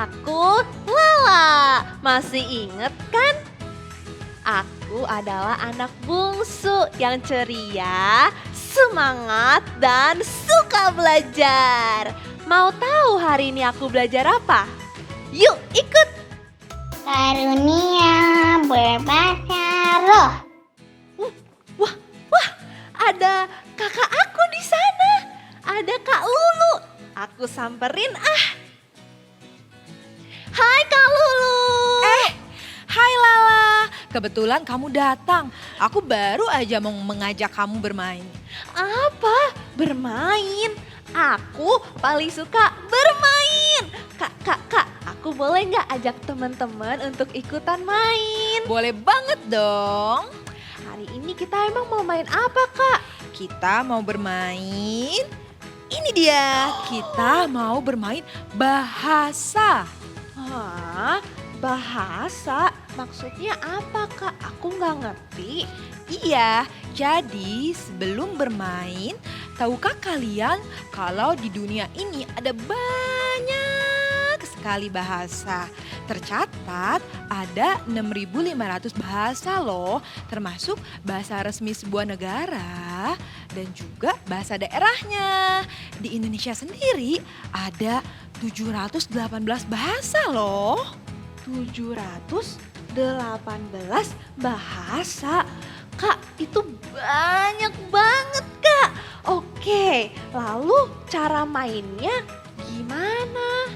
Aku Lala, masih inget kan? Aku adalah anak bungsu yang ceria, semangat, dan suka belajar. Mau tahu hari ini aku belajar apa? Yuk ikut! Karunia berbahasa roh. Wah, wah, ada kakak aku di sana. Ada Kak Lulu. Aku samperin ah. Hai Kak Lulu. Hai Lala, kebetulan kamu datang. Aku baru aja mau mengajak kamu bermain. Apa? Bermain? Aku paling suka bermain. Kak, aku boleh nggak ajak teman-teman untuk ikutan main? Boleh banget dong. Hari ini kita emang mau main apa Kak? Kita mau bermain, ini dia, kita mau bermain bahasa. Hah? Bahasa? Maksudnya apa Kak? Aku nggak ngerti. Iya, jadi sebelum bermain, tahukah kalian kalau di dunia ini ada banyak sekali bahasa. Tercatat ada 6.500 bahasa loh, termasuk bahasa resmi sebuah negara dan juga bahasa daerahnya. Di Indonesia sendiri ada 718 bahasa loh. 718 bahasa. Kak, itu banyak banget Kak. Oke, lalu cara mainnya gimana?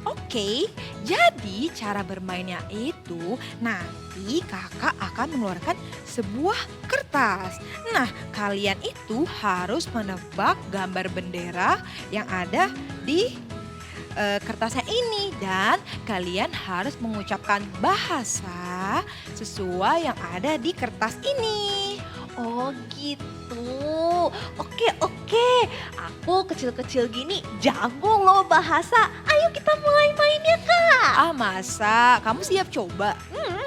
Oke, jadi cara bermainnya itu nanti kakak akan mengeluarkan sebuah kertas. Nah, kalian itu harus menebak gambar bendera yang ada di kertasnya ini. Dan kalian harus mengucapkan bahasa sesuai yang ada di kertas ini. Oh gitu. Oke. Aku kecil-kecil gini jago loh bahasa. Ayo kita mulai mainnya Kak. Ah masa, kamu siap coba?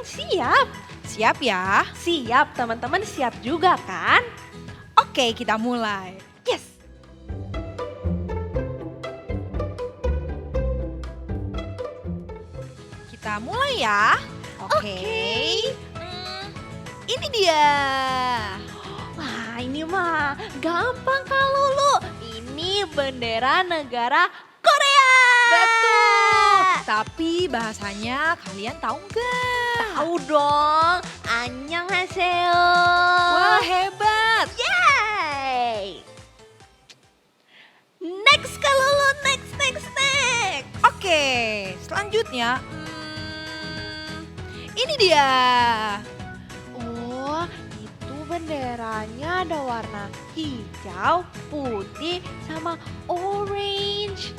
Siap. Siap ya? Siap, teman-teman siap juga kan? Oke, kita mulai. Yes. Kita mulai ya. Oke. Ini dia. Wah ini mah gampang Kak Lulu. Ini bendera negara Korea. Betul. Tapi bahasanya kalian tahu nggak? Tahu dong. Annyeonghaseyo. Wah hebat. Yeay. Next Kak Lulu, next. Oke, selanjutnya. Ini dia. Oh, itu benderanya ada warna hijau, putih, sama orange.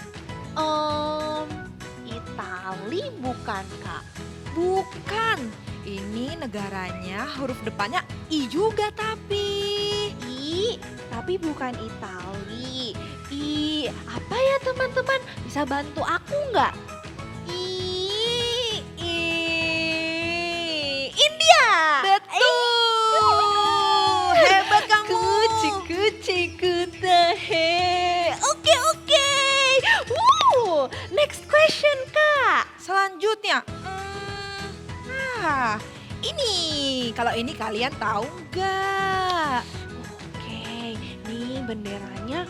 Itali bukan Kak? Bukan. Ini negaranya huruf depannya I juga tapi. Tapi bukan Itali. Apa ya teman-teman? Bisa bantu aku nggak? India. Betul. Hebat kamu. Kuci kutahe. Oke. Next question Kak. Selanjutnya. Ini. Kalau ini kalian tahu nggak? Oke, nih benderanya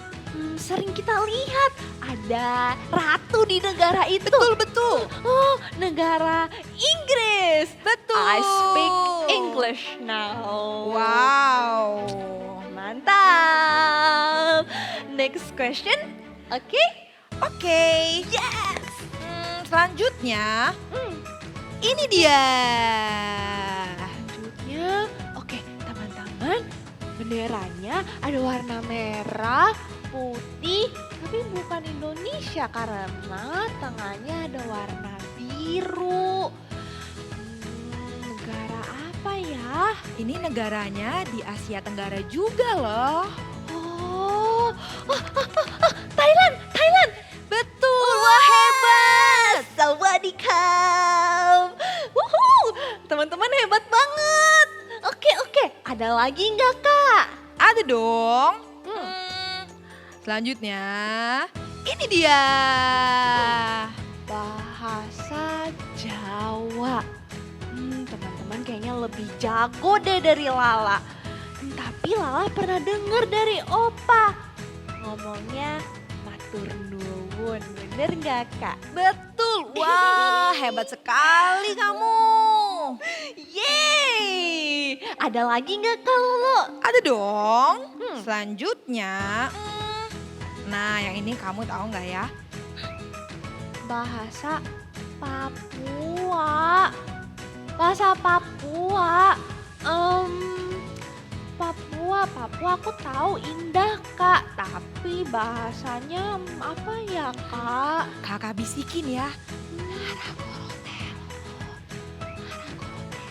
sering kita lihat. Ada ratu di negara itu. Betul. Oh, negara Inggris. Betul. I speak English now. Wow. Mantap. Next question. Oke? Yes. Selanjutnya. Ini dia. Selanjutnya, oke teman-teman, benderanya ada warna merah, putih, tapi bukan Indonesia karena tengahnya ada warna biru. Negara apa ya? Ini negaranya di Asia Tenggara juga loh. Oh, Thailand. Betul. Wah hebat. Sawadikap. Wuhu, teman-teman hebat banget. Oke. Ada lagi nggak Kak? Ada dong. Selanjutnya, ini dia. Bahasa jago deh dari Lala. Tapi Lala pernah denger dari Opa. Ngomongnya matur nuwun, bener gak Kak? Betul, wah hebat sekali kamu. Yeay! Ada lagi gak Kak Lolo? Ada dong. Selanjutnya, nah yang ini kamu tahu nggak ya? Bahasa Papua. Bahasa Papua. Papua aku tahu indah Kak. Tapi bahasanya apa ya Kak? Kakak bisikin ya.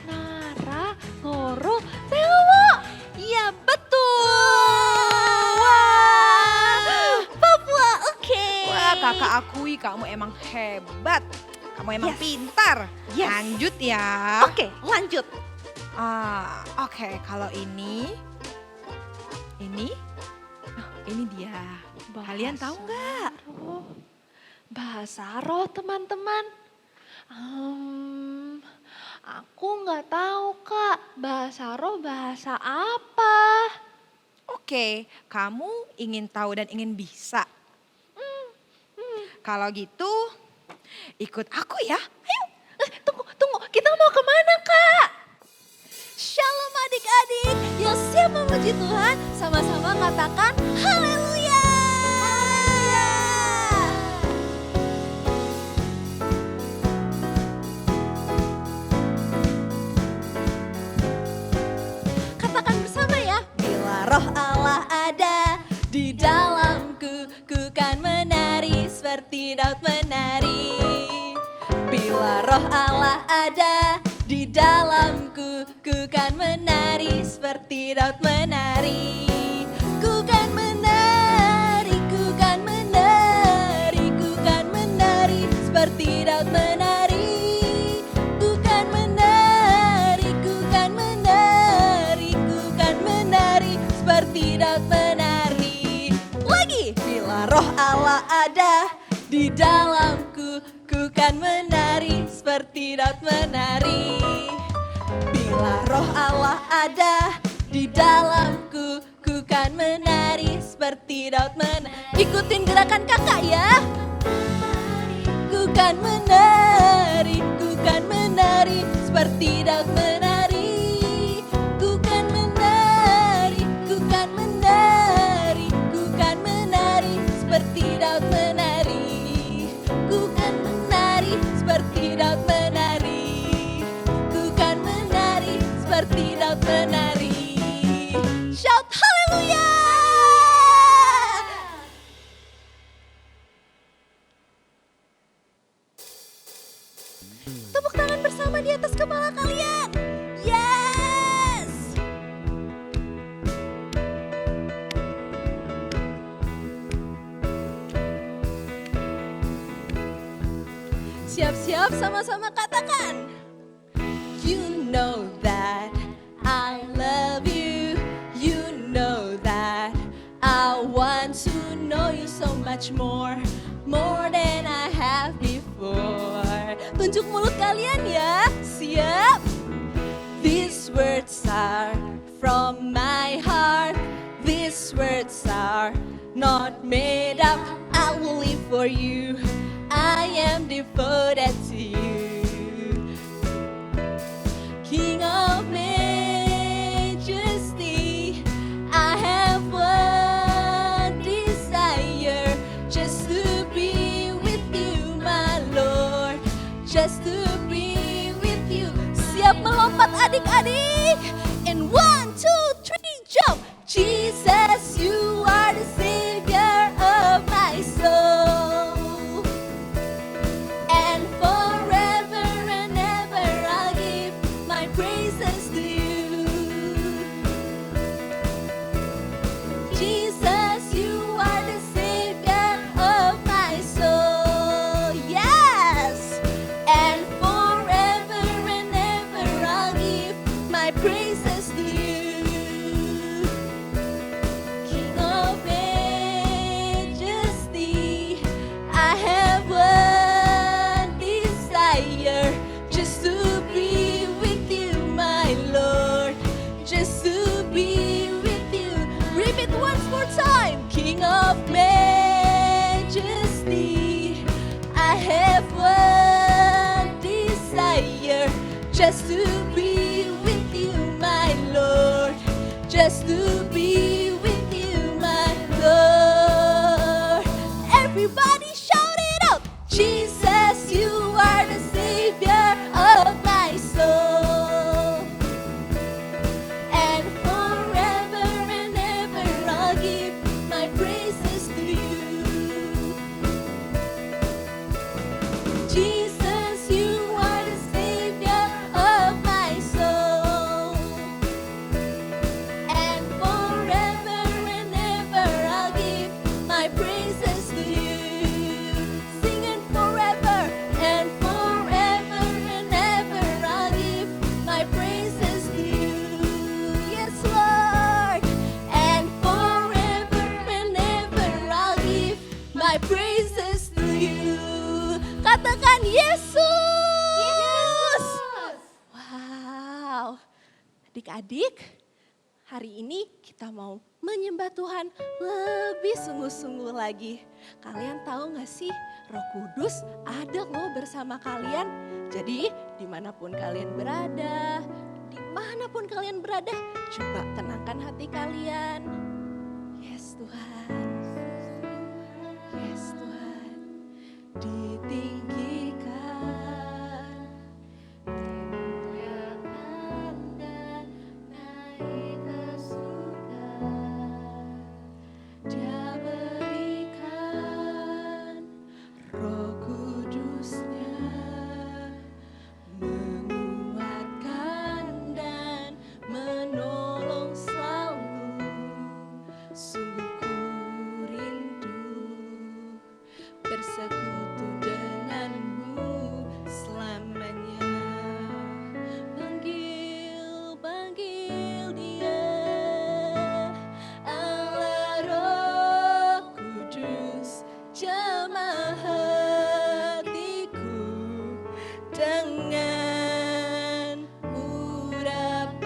Nara, Goro, Tewo. Iya betul. Wah, Papua oke. Wah kakak akui kamu emang hebat. Kamu emang Yes. pintar. Yes. Lanjut ya. Oke, lanjut. Oke, kalau ini dia. Kalian tahu nggak? Bahasa roh teman-teman. Aku nggak tahu Kak, bahasa roh bahasa apa? Oke, kamu ingin tahu dan ingin bisa. Kalau gitu, ikut aku ya. Ayo. Tunggu, kita mau kemana Kak? Shalom adik-adik yang siap memuji Tuhan, sama-sama katakan haleluya. Katakan bersama ya. Bila roh Allah ada di dalamku, ku kan menari seperti Daud menari. Bila roh Allah ada di dalamku, ku kan menari seperti Daud menari. Ku kan menari, ku kan menari, ku kan menari seperti Daud menari. Ku kan menari, ku kan menari, ku kan menari seperti Daud menari. Lagi, bila roh Allah ada di dalamku, ku kan menari seperti Daud menari. Bila roh Allah ada di dalamku, ku kan menari seperti Daud menari. Ikutin gerakan kakak ya. Ku kan menari, ku kan menari seperti Daud menari. Ku kan menari, ku kan menari, ku kan menari seperti Daud menari. Ku kan menari seperti Daud menari. Ku kan menari seperti Daud menari. Shout haleluya. Tepuk tangan bersama di atas kepala kalian. Yes. Siap-siap sama-sama katakan. You know that I love you. You know that I want to know you so much more. More than I have before. Tunjuk mulut kalian ya. Siap. These words are from my heart. These words are not made up. I will live for you. I am devoted to you. King of majesty, I have one desire, just to be with you, my Lord, just to be with you. Siap melompat adik-adik, and 1, 2, 3, jump. Jesus, you are the Savior of my soul. And forever and ever I'll give my praises to you. Jesus, you are the Savior of my soul. Yes! And forever and ever I'll give my praises just to be with you, my Lord, just to be with you, my Lord. Everybody shout it out. Jesus, you are the Savior of my soul. And forever and ever I'll give my praises to you. Jesus, you are the Savior of my soul. And forever and ever I'll give my praises to you. Singing forever and ever I'll give my praises to you. Yes, Lord. And forever and ever I'll give my praises to you. Katakan Yesus. Wow. Adik-adik, hari ini kita mau menyembah Tuhan lebih sungguh-sungguh lagi. Kalian tahu gak sih, Roh Kudus ada loh bersama kalian. Jadi dimanapun kalian berada, coba tenangkan hati kalian. Yes Tuhan, yes Tuhan, ditinggikan, dimuliakan dan naik ke surga. Dia berikan Roh Kudusnya, menguatkan dan menolong selalu. Sungguh ku rindu bersekutu denganmu selamanya. Panggil, panggil Dia, Allah Roh Kudus, jamah hatiku dengan urapanmu.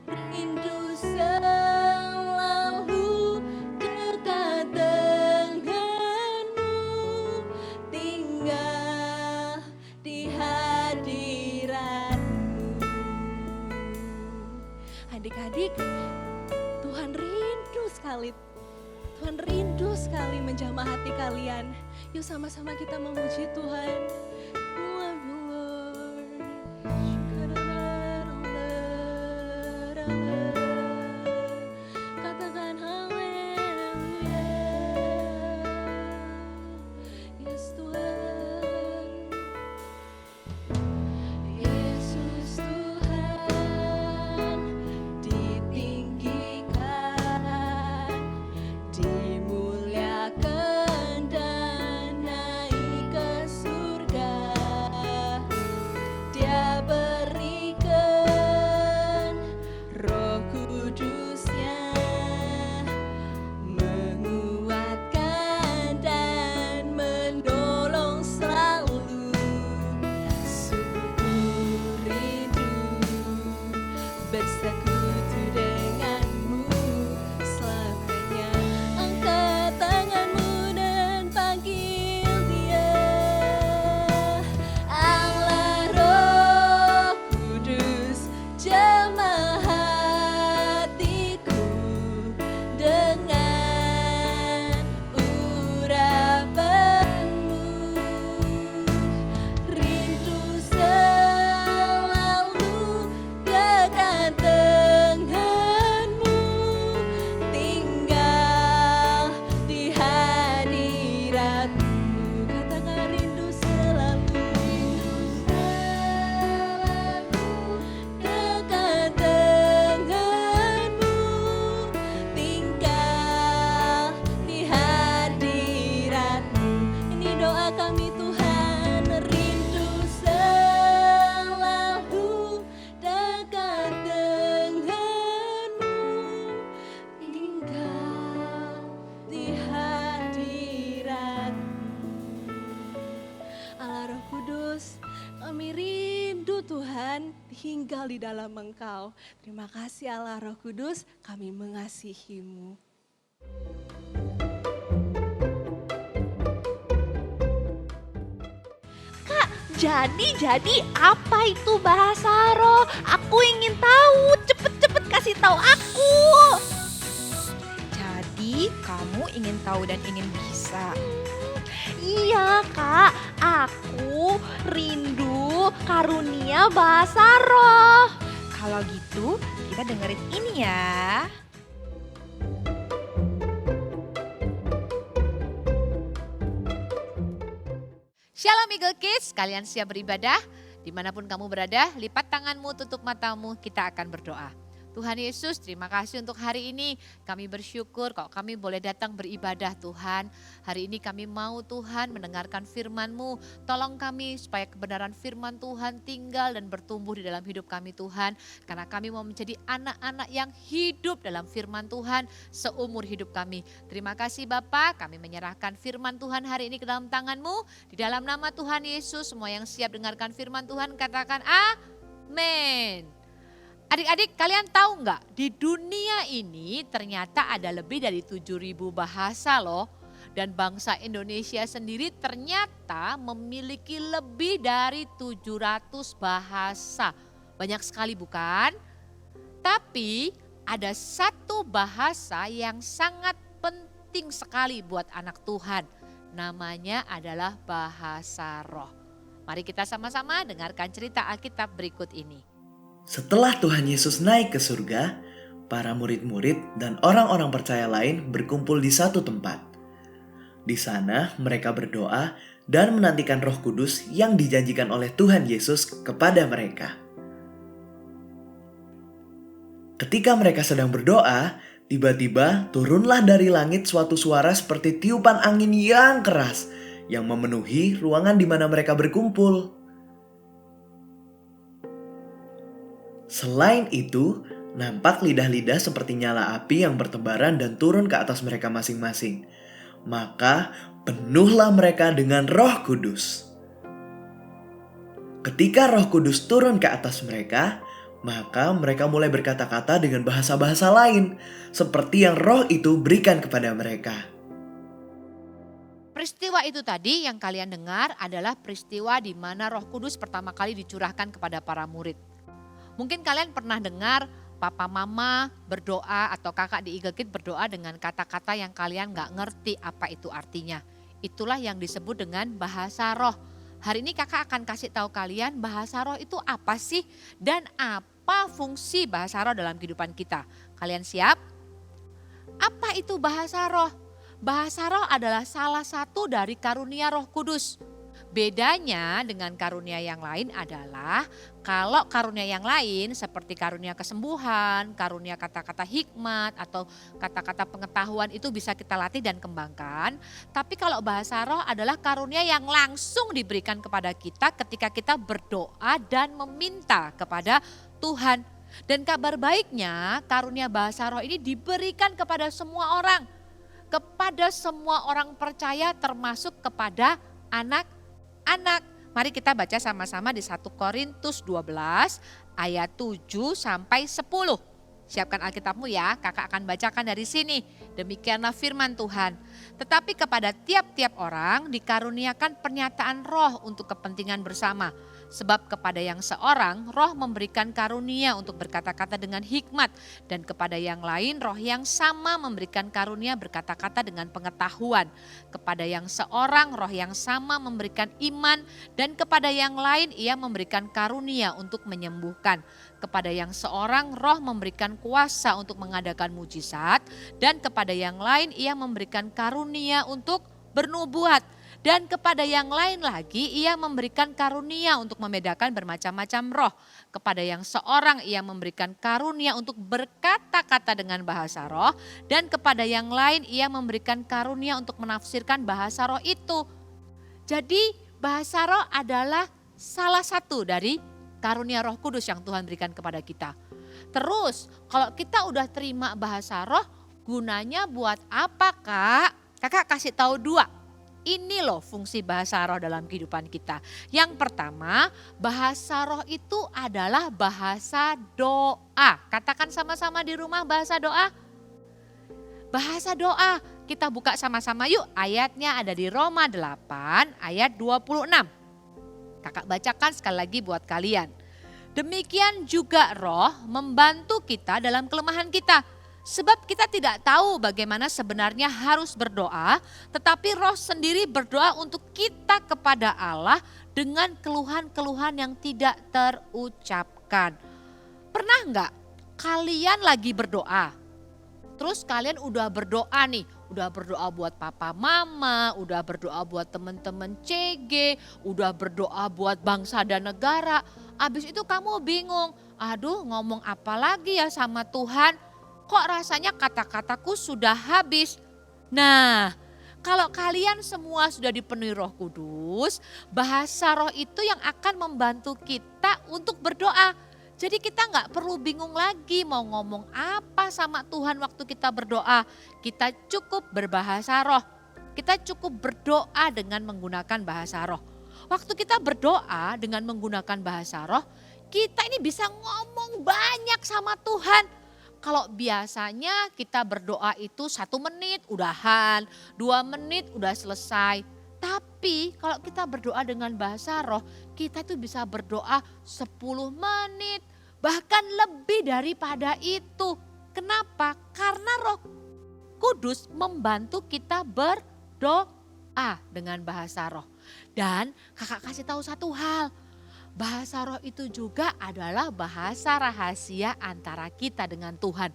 Rindu selalu dekat denganmu, tinggal di hadiratmu. Adik-adik, Tuhan rindu sekali. Tuhan rindu sekali menjamah hati kalian. Yuk sama-sama kita memuji Tuhan. You love you, Lord. Katakan haleluya. Yes Tuhan. Yesus Tuhan, ditinggikan, dimuliakan dan naik ke surga. Dia berikan Roh Kudusnya, menguatkan dan menolong selalu. Sungguh rindu bersekutu denganmu selamanya. Angkat tanganmu dan panggil Dia, Allah Roh Kudus, jamah hatiku dengan urapanmu. Rindu selalu dekat denganmu, tinggal di hadiratmu. Katakan rindu selalu, dekat denganmu, tinggal di hadiratmu. Ini doa kami Tuhan, rindu selalu dekat denganmu, tinggal di hadiratmu. Allah Roh Kudus, kami rindu Tuhan tinggal di dalam Engkau. Terima kasih Allah Roh Kudus, kami mengasihi-Mu. Jadi apa itu bahasa roh? Aku ingin tahu, cepet-cepet kasih tahu aku. Jadi kamu ingin tahu dan ingin bisa. Iya Kak, aku rindu karunia bahasa roh. Kalau gitu kita dengerin ini ya. Shalom Eagle Kids, kalian siap beribadah? Dimanapun kamu berada, lipat tanganmu, tutup matamu, kita akan berdoa. Tuhan Yesus, terima kasih untuk hari ini. Kami bersyukur kalau kami boleh datang beribadah Tuhan. Hari ini kami mau Tuhan mendengarkan firman-Mu. Tolong kami supaya kebenaran firman Tuhan tinggal dan bertumbuh di dalam hidup kami Tuhan. Karena kami mau menjadi anak-anak yang hidup dalam firman Tuhan seumur hidup kami. Terima kasih Bapa, kami menyerahkan firman Tuhan hari ini ke dalam tangan-Mu. Di dalam nama Tuhan Yesus, semua yang siap dengarkan firman Tuhan katakan amin. Adik-adik, kalian tahu nggak? Di dunia ini ternyata ada lebih dari 7.000 bahasa loh. Dan bangsa Indonesia sendiri ternyata memiliki lebih dari 700 bahasa. Banyak sekali bukan? Tapi ada satu bahasa yang sangat penting sekali buat anak Tuhan. Namanya adalah bahasa roh. Mari kita sama-sama dengarkan cerita Alkitab berikut ini. Setelah Tuhan Yesus naik ke surga, para murid-murid dan orang-orang percaya lain berkumpul di satu tempat. Di sana mereka berdoa dan menantikan Roh Kudus yang dijanjikan oleh Tuhan Yesus kepada mereka. Ketika mereka sedang berdoa, tiba-tiba turunlah dari langit suatu suara seperti tiupan angin yang keras yang memenuhi ruangan di mana mereka berkumpul. Selain itu, nampak lidah-lidah seperti nyala api yang bertebaran dan turun ke atas mereka masing-masing. Maka penuhlah mereka dengan Roh Kudus. Ketika Roh Kudus turun ke atas mereka, maka mereka mulai berkata-kata dengan bahasa-bahasa lain, seperti yang Roh itu berikan kepada mereka. Peristiwa itu tadi yang kalian dengar adalah peristiwa di mana Roh Kudus pertama kali dicurahkan kepada para murid. Mungkin kalian pernah dengar papa mama berdoa atau kakak di Eagle Kids berdoa dengan kata-kata yang kalian gak ngerti apa itu artinya. Itulah yang disebut dengan bahasa roh. Hari ini kakak akan kasih tahu kalian bahasa roh itu apa sih dan apa fungsi bahasa roh dalam kehidupan kita. Kalian siap? Apa itu bahasa roh? Bahasa roh adalah salah satu dari karunia Roh Kudus. Bedanya dengan karunia yang lain adalah kalau karunia yang lain seperti karunia kesembuhan, karunia kata-kata hikmat atau kata-kata pengetahuan itu bisa kita latih dan kembangkan. Tapi kalau bahasa roh adalah karunia yang langsung diberikan kepada kita ketika kita berdoa dan meminta kepada Tuhan. Dan kabar baiknya karunia bahasa roh ini diberikan kepada semua orang. Kepada semua orang percaya termasuk kepada anak-anak. Mari kita baca sama-sama di 1 Korintus 12 ayat 7 sampai 10. Siapkan Alkitabmu ya, kakak akan bacakan dari sini. Demikianlah firman Tuhan. Tetapi kepada tiap-tiap orang dikaruniakan pernyataan roh untuk kepentingan bersama. Sebab kepada yang seorang roh memberikan karunia untuk berkata-kata dengan hikmat. Dan kepada yang lain roh yang sama memberikan karunia berkata-kata dengan pengetahuan. Kepada yang seorang roh yang sama memberikan iman. Dan kepada yang lain ia memberikan karunia untuk menyembuhkan. Kepada yang seorang roh memberikan kuasa untuk mengadakan mujizat. Dan kepada yang lain ia memberikan karunia untuk bernubuat. Dan kepada yang lain lagi ia memberikan karunia untuk membedakan bermacam-macam roh. Kepada yang seorang ia memberikan karunia untuk berkata-kata dengan bahasa roh. Dan kepada yang lain ia memberikan karunia untuk menafsirkan bahasa roh itu. Jadi bahasa roh adalah salah satu dari karunia Roh Kudus yang Tuhan berikan kepada kita. Terus kalau kita udah terima bahasa roh, gunanya buat apa Kak? Kakak kasih tahu 2. Ini loh fungsi bahasa roh dalam kehidupan kita. Yang pertama, bahasa roh itu adalah bahasa doa. Katakan sama-sama di rumah bahasa doa. Bahasa doa. Kita buka sama-sama yuk, ayatnya ada di Roma 8 ayat 26. Kakak bacakan sekali lagi buat kalian. Demikian juga Roh membantu kita dalam kelemahan kita. Sebab kita tidak tahu bagaimana sebenarnya harus berdoa, tetapi Roh sendiri berdoa untuk kita kepada Allah dengan keluhan-keluhan yang tidak terucapkan. Pernah enggak kalian lagi berdoa? Terus kalian udah berdoa nih, udah berdoa buat papa mama, udah berdoa buat teman-teman CG, udah berdoa buat bangsa dan negara. Abis itu kamu bingung, aduh ngomong apa lagi ya sama Tuhan? Kok rasanya kata-kataku sudah habis? Nah, kalau kalian semua sudah dipenuhi Roh Kudus, bahasa roh itu yang akan membantu kita untuk berdoa. Jadi kita nggak perlu bingung lagi mau ngomong apa sama Tuhan waktu kita berdoa. Kita cukup berbahasa roh. Kita cukup berdoa dengan menggunakan bahasa roh. Waktu kita berdoa dengan menggunakan bahasa roh, kita ini bisa ngomong banyak sama Tuhan. Kalau biasanya kita berdoa itu 1 menit udahan, 2 menit udah selesai. Tapi kalau kita berdoa dengan bahasa roh, kita itu bisa berdoa 10 menit, bahkan lebih daripada itu. Kenapa? Karena Roh Kudus membantu kita berdoa dengan bahasa roh. Dan kakak kasih tahu satu hal, bahasa roh itu juga adalah bahasa rahasia antara kita dengan Tuhan.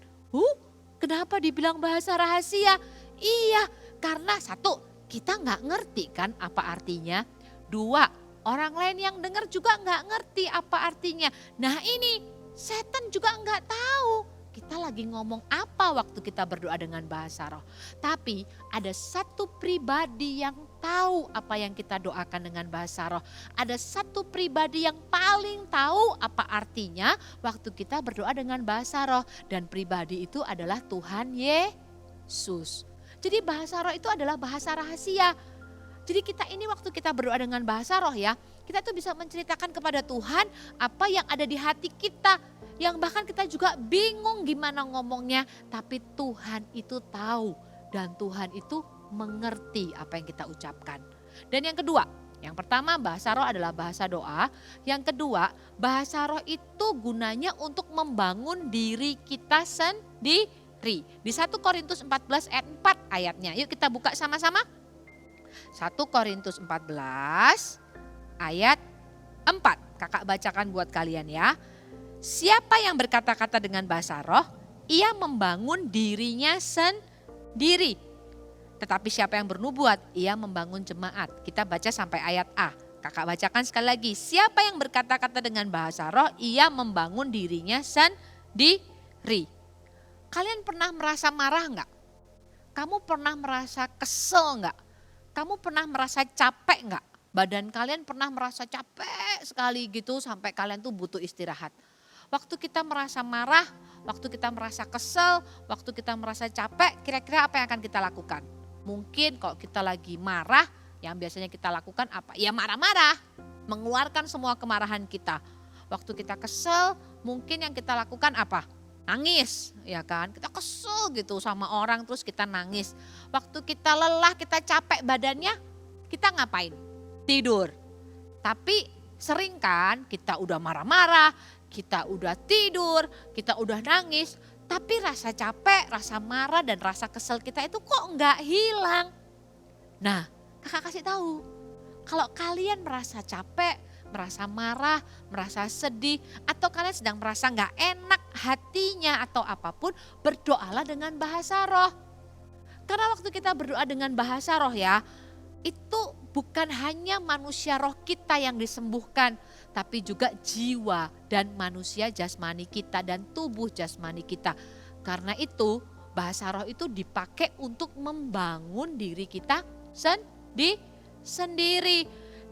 Kenapa dibilang bahasa rahasia? Iya, karena 1, kita nggak ngerti kan apa artinya. 2, orang lain yang dengar juga nggak ngerti apa artinya. Nah ini, setan juga nggak tahu kita lagi ngomong apa waktu kita berdoa dengan bahasa roh. Tapi ada 1 pribadi yang tahu apa yang kita doakan dengan bahasa roh. Ada 1 pribadi yang paling tahu apa artinya waktu kita berdoa dengan bahasa roh. Dan pribadi itu adalah Tuhan Yesus. Jadi bahasa roh itu adalah bahasa rahasia. Jadi kita ini waktu kita berdoa dengan bahasa roh ya, kita tuh bisa menceritakan kepada Tuhan apa yang ada di hati kita. Yang bahkan kita juga bingung gimana ngomongnya, tapi Tuhan itu tahu dan Tuhan itu mengerti apa yang kita ucapkan. Dan yang kedua, yang pertama bahasa roh adalah bahasa doa. Yang kedua, bahasa roh itu gunanya untuk membangun diri kita sendiri. Di 1 Korintus 14 ayat 4 ayatnya. Yuk kita buka sama-sama. 1 Korintus 14 ayat 4. Kakak bacakan buat kalian ya. Siapa yang berkata-kata dengan bahasa roh, ia membangun dirinya sendiri. Tetapi siapa yang bernubuat, ia membangun jemaat. Kita baca sampai ayat A. Kakak bacakan sekali lagi. Siapa yang berkata-kata dengan bahasa roh, ia membangun dirinya sendiri. Kalian pernah merasa marah enggak? Kamu pernah merasa kesel enggak? Kamu pernah merasa capek enggak? Badan kalian pernah merasa capek sekali gitu sampai kalian tuh butuh istirahat. Waktu kita merasa marah, waktu kita merasa kesel, waktu kita merasa capek, kira-kira apa yang akan kita lakukan? Mungkin kalau kita lagi marah, yang biasanya kita lakukan apa? Ya marah-marah, mengeluarkan semua kemarahan kita. Waktu kita kesel, mungkin yang kita lakukan apa? Nangis, ya kan? Kita kesel gitu sama orang terus kita nangis. Waktu kita lelah, kita capek badannya, kita ngapain? Tidur. Tapi sering kan kita udah marah-marah, kita udah tidur, kita udah nangis, tapi rasa capek, rasa marah dan rasa kesel kita itu kok nggak hilang. Nah, kakak kasih tahu, kalau kalian merasa capek, merasa marah, merasa sedih, atau kalian sedang merasa nggak enak hatinya atau apapun, berdoalah dengan bahasa roh. Karena waktu kita berdoa dengan bahasa roh ya, itu bukan hanya manusia roh kita yang disembuhkan, tapi juga jiwa dan manusia jasmani kita dan tubuh jasmani kita. Karena itu bahasa roh itu dipakai untuk membangun diri kita sendiri.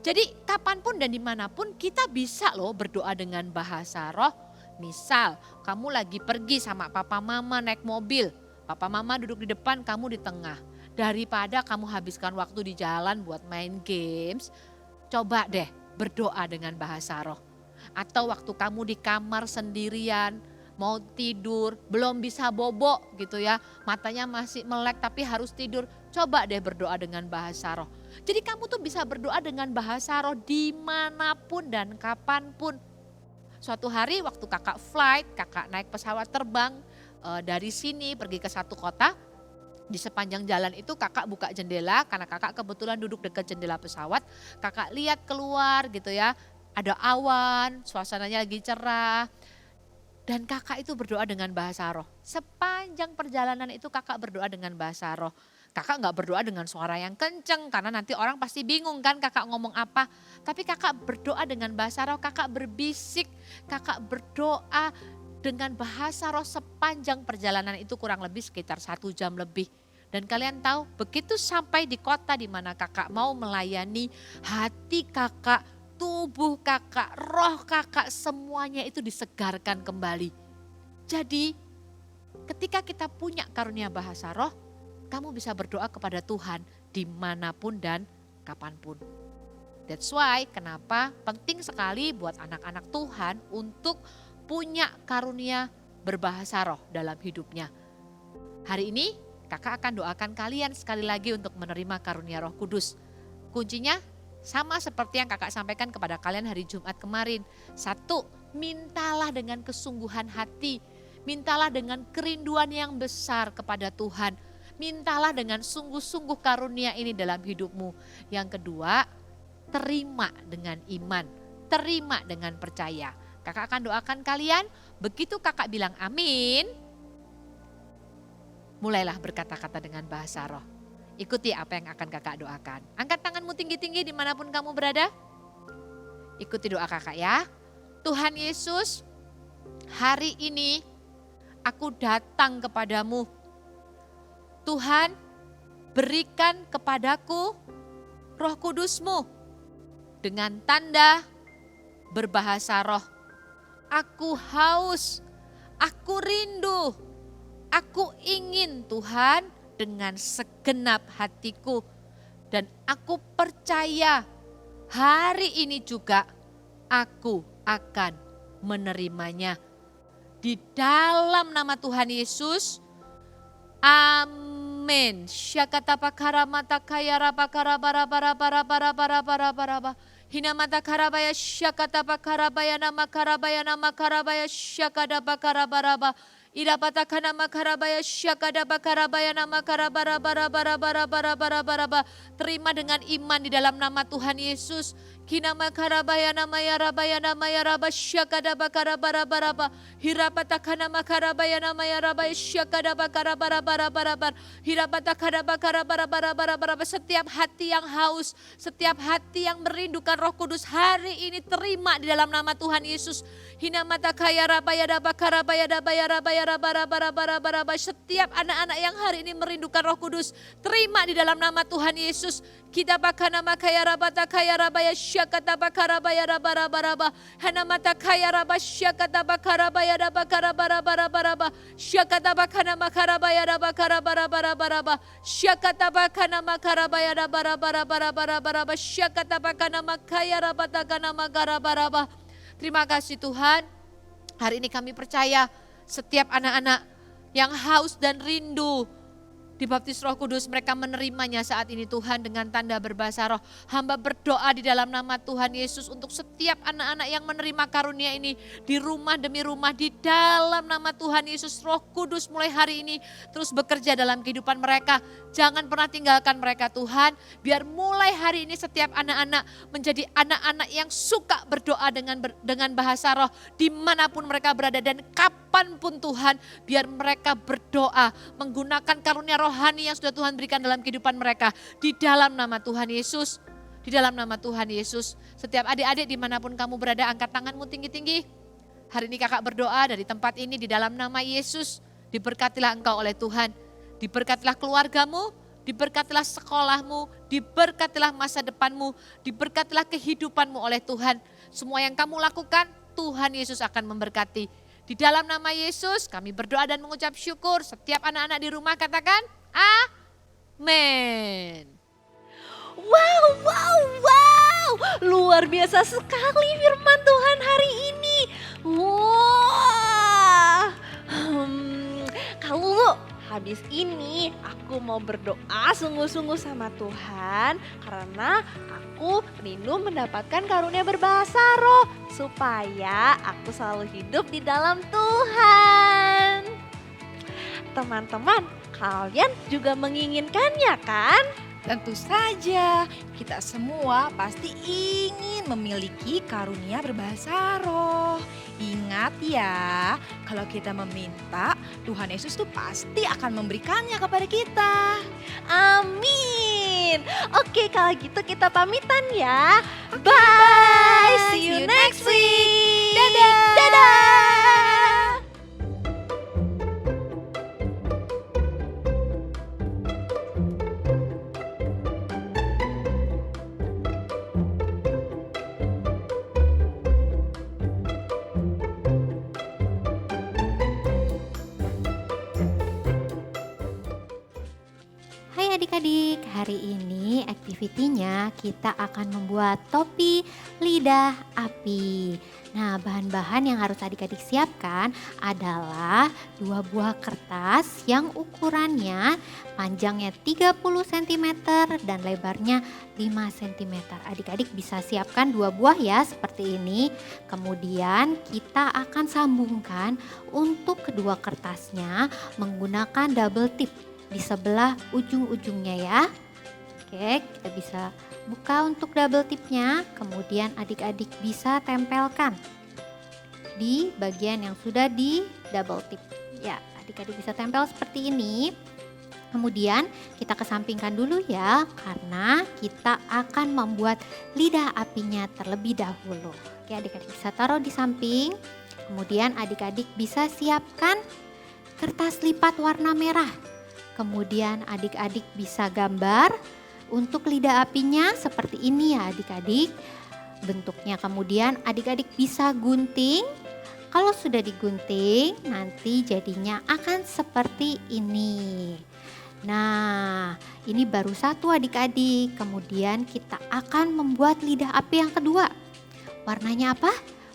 Jadi kapanpun dan dimanapun kita bisa loh berdoa dengan bahasa roh. Misal kamu lagi pergi sama papa mama naik mobil, papa mama duduk di depan, kamu di tengah. Daripada kamu habiskan waktu di jalan buat main games, coba deh berdoa dengan bahasa roh. Atau waktu kamu di kamar sendirian, mau tidur, belum bisa bobo gitu ya. Matanya masih melek tapi harus tidur. Coba deh berdoa dengan bahasa roh. Jadi kamu tuh bisa berdoa dengan bahasa roh dimanapun dan kapanpun. Suatu hari waktu kakak flight, kakak naik pesawat terbang dari sini pergi ke satu kota. Di sepanjang jalan itu kakak buka jendela karena kakak kebetulan duduk dekat jendela pesawat. Kakak lihat keluar gitu ya, ada awan, suasananya lagi cerah. Dan kakak itu berdoa dengan bahasa roh. Sepanjang perjalanan itu kakak berdoa dengan bahasa roh. Kakak gak berdoa dengan suara yang kenceng karena nanti orang pasti bingung kan kakak ngomong apa. Tapi kakak berdoa dengan bahasa roh, kakak berbisik, kakak berdoa dengan bahasa roh sepanjang perjalanan itu kurang lebih sekitar 1 jam lebih. Dan kalian tahu begitu sampai di kota di mana kakak mau melayani, hati kakak, tubuh kakak, roh kakak semuanya itu disegarkan kembali. Jadi ketika kita punya karunia bahasa roh, kamu bisa berdoa kepada Tuhan dimanapun dan kapanpun. That's why kenapa penting sekali buat anak-anak Tuhan untuk punya karunia berbahasa roh dalam hidupnya. Hari ini kakak akan doakan kalian sekali lagi untuk menerima karunia Roh Kudus. Kuncinya sama seperti yang kakak sampaikan kepada kalian hari Jumat kemarin. 1, mintalah dengan kesungguhan hati. Mintalah dengan kerinduan yang besar kepada Tuhan. Mintalah dengan sungguh-sungguh karunia ini dalam hidupmu. Yang kedua, terima dengan iman. Terima dengan percaya. Kakak akan doakan kalian, begitu kakak bilang amin, mulailah berkata-kata dengan bahasa roh. Ikuti apa yang akan kakak doakan. Angkat tanganmu tinggi-tinggi dimanapun kamu berada. Ikuti doa kakak ya. Tuhan Yesus, hari ini aku datang kepadamu. Tuhan, berikan kepadaku Roh Kudus-Mu dengan tanda berbahasa roh. Aku haus, aku rindu, aku ingin Tuhan dengan segenap hatiku. Dan aku percaya hari ini juga aku akan menerimanya. Di dalam nama Tuhan Yesus, amin. Syakatapa karamata kaya rapa karabara bara bara bara bara bara bara bara. Hinamata karabaya syakatapa karabaya nama syakadapa karabaraba. Idapata kanama karabaya syakadapa karabaya nama karabara bara bara bara bara bara bara bara. Terima dengan iman di dalam nama Tuhan Yesus. Kinama karabaya nama ya raba syakadapa karabara bara bara. Hirapata kanama karabaya nama ya raba syakadapa karabara bara bara bara. Hirapata karaba karabara bara bara bara. Setiap hati yang haus, setiap hati yang merindukan Roh Kudus hari ini terima di dalam nama Tuhan Yesus. Hinamata kaya rabaya daba karabaya daba ya rabaya raba raba raba raba raba. Setiap anak-anak yang hari ini merindukan Roh Kudus terima di dalam nama Tuhan Yesus. Kita bakana makaya rabata kaya rabaya syakata bakarabaya raba raba raba. Hanamata kaya raba syakata bakarabaya raba karaba raba raba raba. Syakata bakana makarabaya raba karaba raba raba raba. Syakata bakana makarabaya raba raba raba raba raba raba. Syakata bakana makaya rabata kana makaraba raba. Terima kasih Tuhan. Hari ini kami percaya setiap anak-anak yang haus dan rindu dibaptis Roh Kudus, mereka menerimanya saat ini Tuhan dengan tanda berbahasa roh. Hamba berdoa di dalam nama Tuhan Yesus untuk setiap anak-anak yang menerima karunia ini di rumah demi rumah, di dalam nama Tuhan Yesus. Roh Kudus mulai hari ini terus bekerja dalam kehidupan mereka. Jangan pernah tinggalkan mereka Tuhan. Biar mulai hari ini setiap anak-anak menjadi anak-anak yang suka berdoa dengan bahasa roh dimanapun mereka berada dan kapanpun Tuhan. Biar mereka berdoa menggunakan karunia rohani yang sudah Tuhan berikan dalam kehidupan mereka. Di dalam nama Tuhan Yesus. Di dalam nama Tuhan Yesus. Setiap adik-adik dimanapun kamu berada, angkat tanganmu tinggi-tinggi. Hari ini kakak berdoa dari tempat ini di dalam nama Yesus. Diberkatilah engkau oleh Tuhan. Diberkatilah keluargamu, diberkatilah sekolahmu, diberkatilah masa depanmu, diberkatilah kehidupanmu oleh Tuhan. Semua yang kamu lakukan, Tuhan Yesus akan memberkati. Di dalam nama Yesus kami berdoa dan mengucap syukur. Setiap anak-anak di rumah katakan, amin. Wow, wow, wow. Luar biasa sekali firman Tuhan hari ini. Wah. Habis ini aku mau berdoa sungguh-sungguh sama Tuhan karena aku rindu mendapatkan karunia berbahasa roh supaya aku selalu hidup di dalam Tuhan. Teman-teman, kalian juga menginginkannya kan? Tentu saja, kita semua pasti ingin memiliki karunia berbahasa roh. Ingat ya, kalau kita meminta, Tuhan Yesus tuh pasti akan memberikannya kepada kita. Amin. Oke, kalau gitu kita pamitan ya. Bye. See you next week. Dadah. Dadah. Hai adik-adik, hari ini aktivitinya kita akan membuat topi lidah api. Nah, bahan-bahan yang harus adik-adik siapkan adalah 2 buah kertas yang ukurannya panjangnya 30 cm dan lebarnya 5 cm. Adik-adik bisa siapkan 2 buah ya seperti ini. Kemudian kita akan sambungkan untuk kedua kertasnya menggunakan double tip di sebelah ujung-ujungnya ya. Oke, kita bisa buka untuk double tipnya, kemudian adik-adik bisa tempelkan di bagian yang sudah di double tip. Ya, adik-adik bisa tempel seperti ini. Kemudian kita kesampingkan dulu ya, karena kita akan membuat lidah apinya terlebih dahulu. Oke, adik-adik bisa taruh di samping. Kemudian adik-adik bisa siapkan kertas lipat warna merah. Kemudian adik-adik bisa gambar untuk lidah apinya seperti ini ya adik-adik. Bentuknya kemudian adik-adik bisa gunting. Kalau sudah digunting nanti jadinya akan seperti ini. Nah, ini baru satu adik-adik. Kemudian kita akan membuat lidah api yang kedua. Warnanya apa?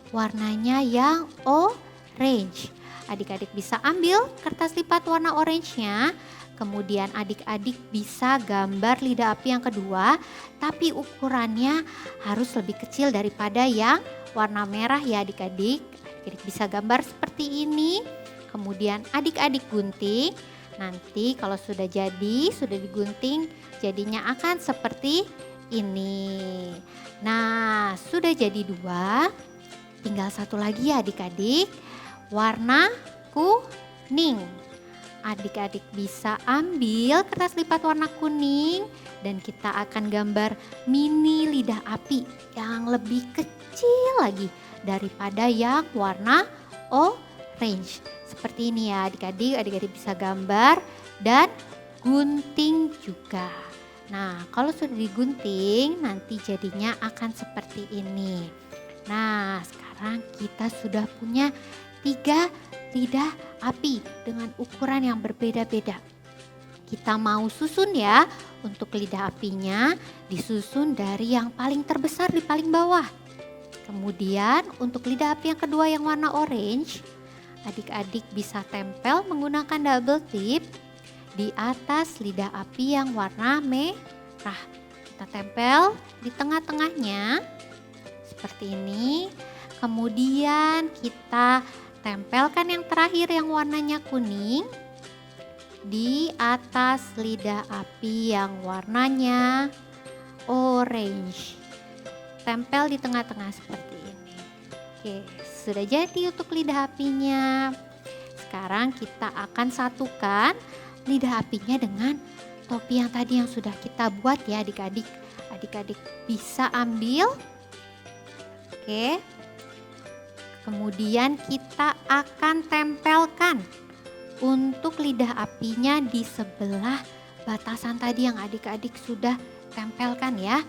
Warnanya yang orange. Adik-adik bisa ambil kertas lipat warna orange-nya. Kemudian adik-adik bisa gambar lidah api yang kedua, tapi ukurannya harus lebih kecil daripada yang warna merah ya adik-adik. Adik-adik bisa gambar seperti ini. Kemudian adik-adik gunting. Nanti kalau sudah jadi, sudah digunting, jadinya akan seperti ini. Nah, sudah jadi 2. Tinggal satu lagi ya adik-adik. Warna kuning. Adik-adik bisa ambil kertas lipat warna kuning dan kita akan gambar mini lidah api yang lebih kecil lagi daripada yang warna orange. Seperti ini ya adik-adik, adik-adik bisa gambar dan gunting juga. Nah, kalau sudah digunting nanti jadinya akan seperti ini. Nah, sekarang kita sudah punya 3 lidah api dengan ukuran yang berbeda-beda. Kita mau susun ya, untuk lidah apinya disusun dari yang paling terbesar di paling bawah. Kemudian untuk lidah api yang kedua yang warna orange, adik-adik bisa tempel menggunakan double tip di atas lidah api yang warna merah. Kita tempel di tengah-tengahnya seperti ini. Kemudian kita tempelkan yang terakhir yang warnanya kuning di atas lidah api yang warnanya orange. Tempel di tengah-tengah seperti ini. Oke, sudah jadi untuk lidah apinya. Sekarang kita akan satukan lidah apinya dengan topi yang tadi yang sudah kita buat ya adik-adik. Adik-adik bisa ambil. Oke. Kemudian kita akan tempelkan untuk lidah apinya di sebelah batasan tadi yang adik-adik sudah tempelkan ya.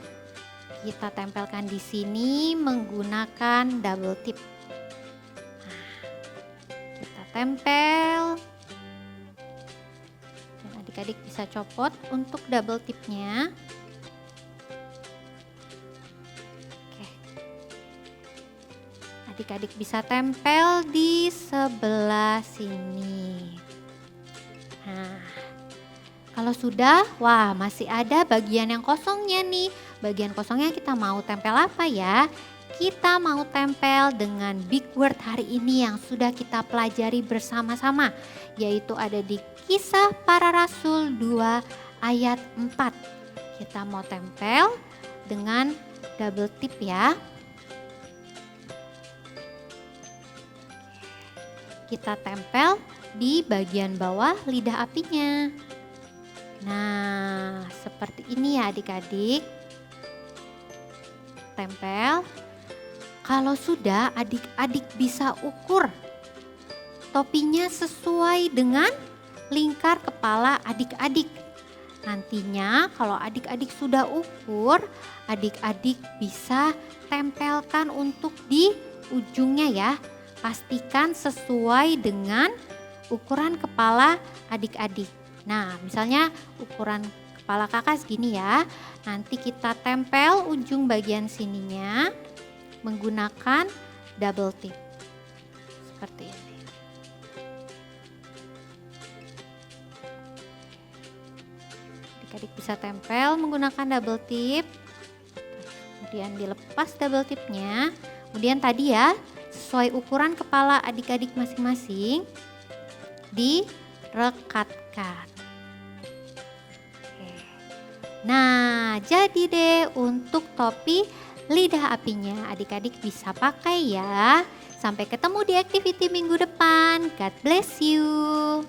Kita tempelkan di sini menggunakan double tip. Nah, kita tempel. Dan adik-adik bisa copot untuk double tipnya. Adik-adik bisa tempel di sebelah sini. Nah, Kalau sudah, wah masih ada bagian yang kosongnya nih. Bagian kosongnya kita mau tempel apa ya? Kita mau tempel dengan big word hari ini yang sudah kita pelajari bersama-sama. Yaitu ada di Kisah Para Rasul 2 ayat 4. Kita mau tempel dengan double tip ya. Kita tempel di bagian bawah lidah apinya. Nah, seperti ini ya adik-adik. Tempel. Kalau sudah, adik-adik bisa ukur topinya sesuai dengan lingkar kepala adik-adik. Nantinya kalau adik-adik sudah ukur, adik-adik bisa tempelkan untuk di ujungnya ya. Pastikan sesuai dengan ukuran kepala adik-adik. Nah, misalnya ukuran kepala kakak segini ya. Nanti kita tempel ujung bagian sininya menggunakan double tip. Seperti ini. Adik-adik bisa tempel menggunakan double tip. Kemudian dilepas double tipnya. Kemudian tadi ya, sesuai ukuran kepala adik-adik masing-masing direkatkan. Oke. Nah, jadi deh untuk topi lidah apinya adik-adik bisa pakai ya. Sampai ketemu di activity minggu depan. God bless you.